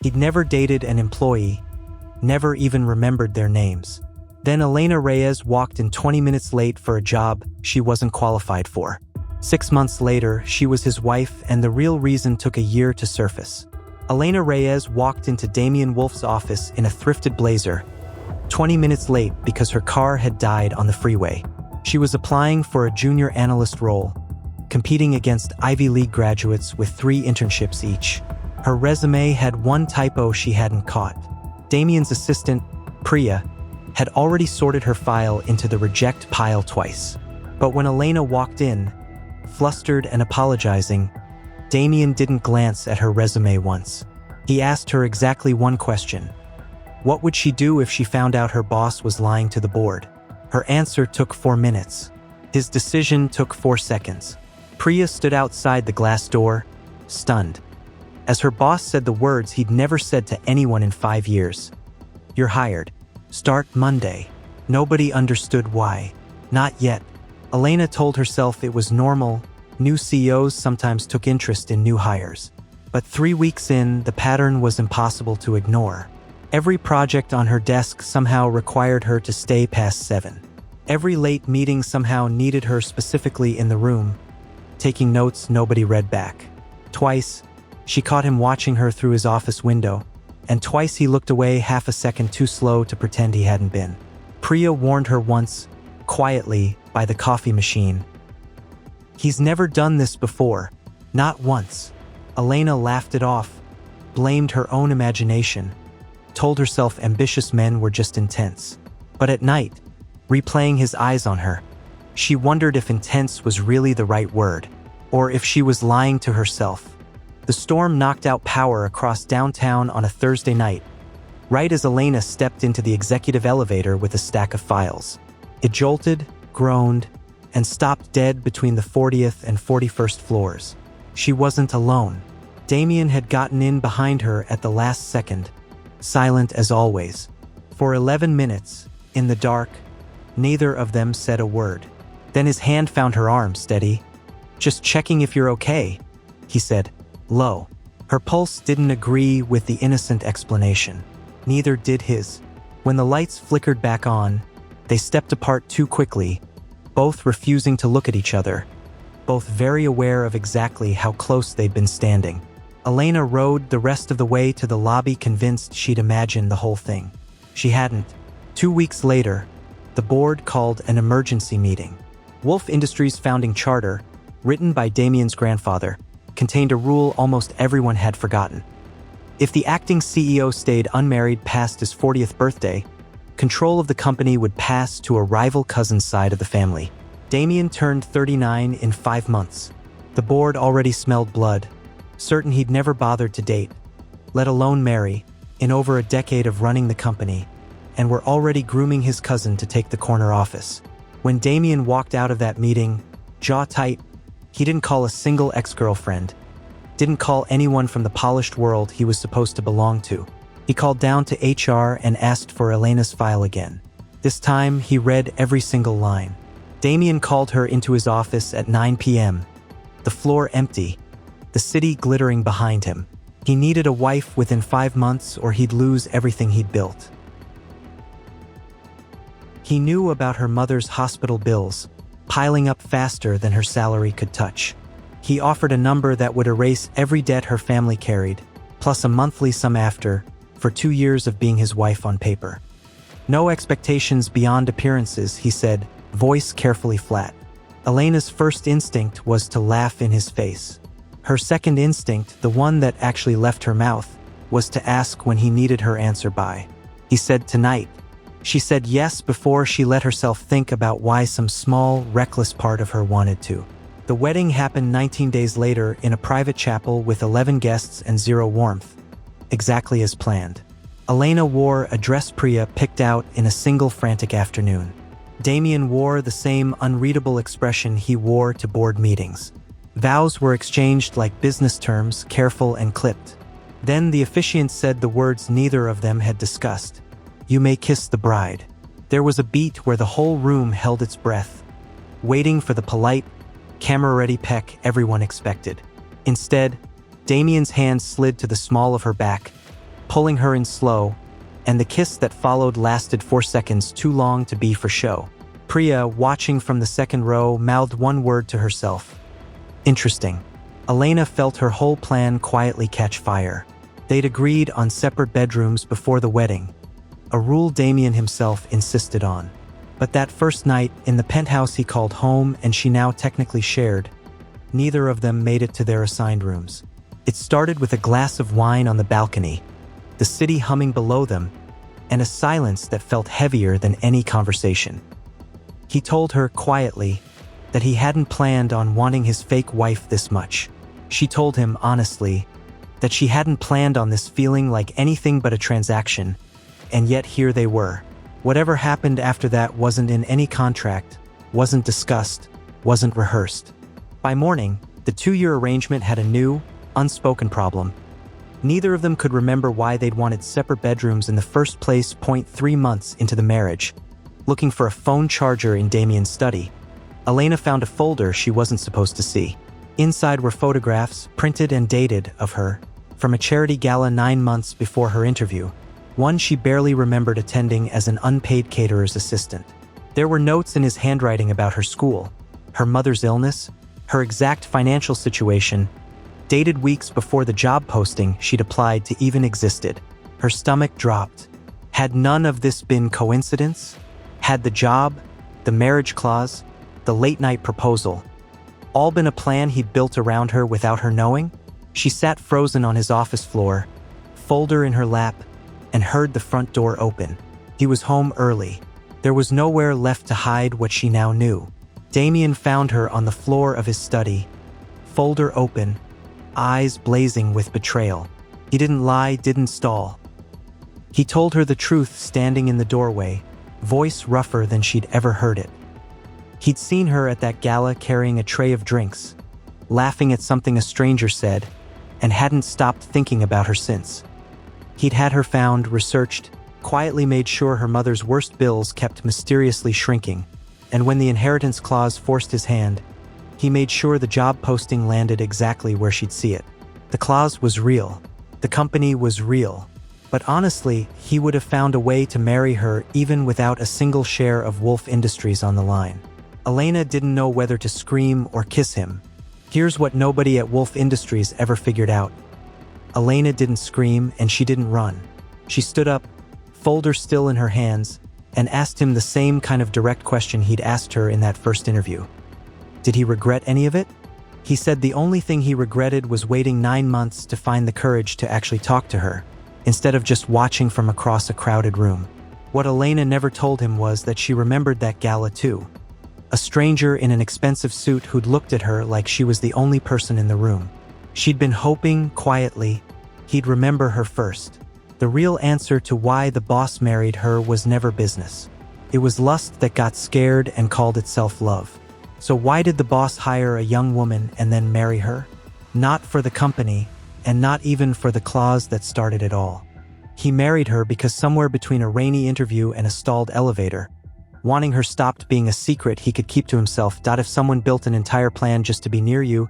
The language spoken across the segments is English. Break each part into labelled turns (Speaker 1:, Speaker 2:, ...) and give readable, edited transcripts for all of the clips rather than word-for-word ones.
Speaker 1: He'd never dated an employee, never even remembered their names. Then Elena Reyes walked in 20 minutes late for a job she wasn't qualified for. 6 months later, she was his wife, and the real reason took a year to surface. Elena Reyes walked into Damian Wolf's office in a thrifted blazer, 20 minutes late because her car had died on the freeway. She was applying for a junior analyst role, competing against Ivy League graduates with 3 internships each. Her resume had one typo she hadn't caught. Damian's assistant, Priya, had already sorted her file into the reject pile twice. But when Elena walked in, flustered and apologizing, Damian didn't glance at her resume once. He asked her exactly one question. What would she do if she found out her boss was lying to the board? Her answer took 4 minutes. His decision took 4 seconds. Priya stood outside the glass door, stunned. As her boss said the words he'd never said to anyone in 5 years. "You're hired. Start Monday." Nobody understood why. Not yet. Elena told herself it was normal. New CEOs sometimes took interest in new hires. But 3 weeks in, the pattern was impossible to ignore. Every project on her desk somehow required her to stay past 7. Every late meeting somehow needed her specifically in the room, taking notes nobody read back. Twice, she caught him watching her through his office window, and twice he looked away half a second too slow to pretend he hadn't been. Priya warned her once, quietly, by the coffee machine. He's never done this before. Not once. Elena laughed it off, blamed her own imagination, told herself ambitious men were just intense. But at night, replaying his eyes on her, she wondered if intense was really the right word, or if she was lying to herself. The storm knocked out power across downtown on a Thursday night, right as Elena stepped into the executive elevator with a stack of files. It jolted, groaned, and stopped dead between the 40th and 41st floors. She wasn't alone. Damian had gotten in behind her at the last second, silent as always. For 11 minutes, in the dark, neither of them said a word. Then his hand found her arm steady. "Just checking if you're okay," he said, low. Her pulse didn't agree with the innocent explanation. Neither did his. When the lights flickered back on, they stepped apart too quickly, both refusing to look at each other, both very aware of exactly how close they'd been standing. Elena rode the rest of the way to the lobby, convinced she'd imagined the whole thing. She hadn't. 2 weeks later, the board called an emergency meeting. Wolf Industries' founding charter, written by Damian's grandfather, contained a rule almost everyone had forgotten. If the acting CEO stayed unmarried past his 40th birthday, control of the company would pass to a rival cousin's side of the family. Damian turned 39 in 5 months. The board already smelled blood, certain he'd never bothered to date, let alone marry, in over a decade of running the company, and were already grooming his cousin to take the corner office. When Damian walked out of that meeting, jaw tight, he didn't call a single ex-girlfriend, didn't call anyone from the polished world he was supposed to belong to. He called down to HR and asked for Elena's file again. This time, he read every single line. Damian called her into his office at 9 p.m., the floor empty, the city glittering behind him. He needed a wife within 5 months or he'd lose everything he'd built. He knew about her mother's hospital bills, piling up faster than her salary could touch. He offered a number that would erase every debt her family carried, plus a monthly sum after, for 2 years of being his wife on paper. No expectations beyond appearances, he said, voice carefully flat. Elena's first instinct was to laugh in his face. Her second instinct, the one that actually left her mouth, was to ask when he needed her answer by. He said tonight. She said yes before she let herself think about why some small, reckless part of her wanted to. The wedding happened 19 days later in a private chapel with 11 guests and 0 warmth, exactly as planned. Elena wore a dress Priya picked out in a single frantic afternoon. Damian wore the same unreadable expression he wore to board meetings. Vows were exchanged like business terms, careful and clipped. Then the officiant said the words neither of them had discussed. "You may kiss the bride." There was a beat where the whole room held its breath, waiting for the polite, camera-ready peck everyone expected. Instead, Damian's hand slid to the small of her back, pulling her in slow, and the kiss that followed lasted 4 seconds, too long to be for show. Priya, watching from the second row, mouthed one word to herself. Interesting. Elena felt her whole plan quietly catch fire. They'd agreed on separate bedrooms before the wedding, a rule Damien himself insisted on. But that first night, in the penthouse he called home and she now technically shared, neither of them made it to their assigned rooms. It started with a glass of wine on the balcony, the city humming below them, and a silence that felt heavier than any conversation. He told her quietly that he hadn't planned on wanting his fake wife this much. She told him honestly that she hadn't planned on this feeling like anything but a transaction, and yet here they were. Whatever happened after that wasn't in any contract, wasn't discussed, wasn't rehearsed. By morning, the 2-year arrangement had a new, unspoken problem. Neither of them could remember why they'd wanted separate bedrooms in the first place. 3 months into the marriage, looking for a phone charger in Damien's study, Elena found a folder she wasn't supposed to see. Inside were photographs, printed and dated, of her, from a charity gala 9 months before her interview, one she barely remembered attending as an unpaid caterer's assistant. There were notes in his handwriting about her school, her mother's illness, her exact financial situation, dated weeks before the job posting she'd applied to even existed. Her stomach dropped. Had none of this been coincidence? Had the job, the marriage clause, the late-night proposal, all been a plan he'd built around her without her knowing? She sat frozen on his office floor, folder in her lap, and heard the front door open. He was home early. There was nowhere left to hide what she now knew. Damien found her on the floor of his study, folder open, eyes blazing with betrayal. He didn't lie, didn't stall. He told her the truth standing in the doorway, voice rougher than she'd ever heard it. He'd seen her at that gala carrying a tray of drinks, laughing at something a stranger said, and hadn't stopped thinking about her since. He'd had her found, researched, quietly made sure her mother's worst bills kept mysteriously shrinking, and when the inheritance clause forced his hand, he made sure the job posting landed exactly where she'd see it. The clause was real. The company was real. But honestly, he would have found a way to marry her even without a single share of Wolf Industries on the line. Elena didn't know whether to scream or kiss him. Here's what nobody at Wolf Industries ever figured out. Elena didn't scream and she didn't run. She stood up, folder still in her hands, and asked him the same kind of direct question he'd asked her in that first interview. Did he regret any of it? He said the only thing he regretted was waiting 9 months to find the courage to actually talk to her, instead of just watching from across a crowded room. What Elena never told him was that she remembered that gala too. A stranger in an expensive suit who'd looked at her like she was the only person in the room. She'd been hoping, quietly, he'd remember her first. The real answer to why the boss married her was never business. It was lust that got scared and called itself love. So why did the boss hire a young woman and then marry her? Not for the company, and not even for the clause that started it all. He married her because somewhere between a rainy interview and a stalled elevator, wanting her stopped being a secret he could keep to himself. If someone built an entire plan just to be near you,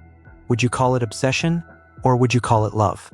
Speaker 1: would you call it obsession, or would you call it love?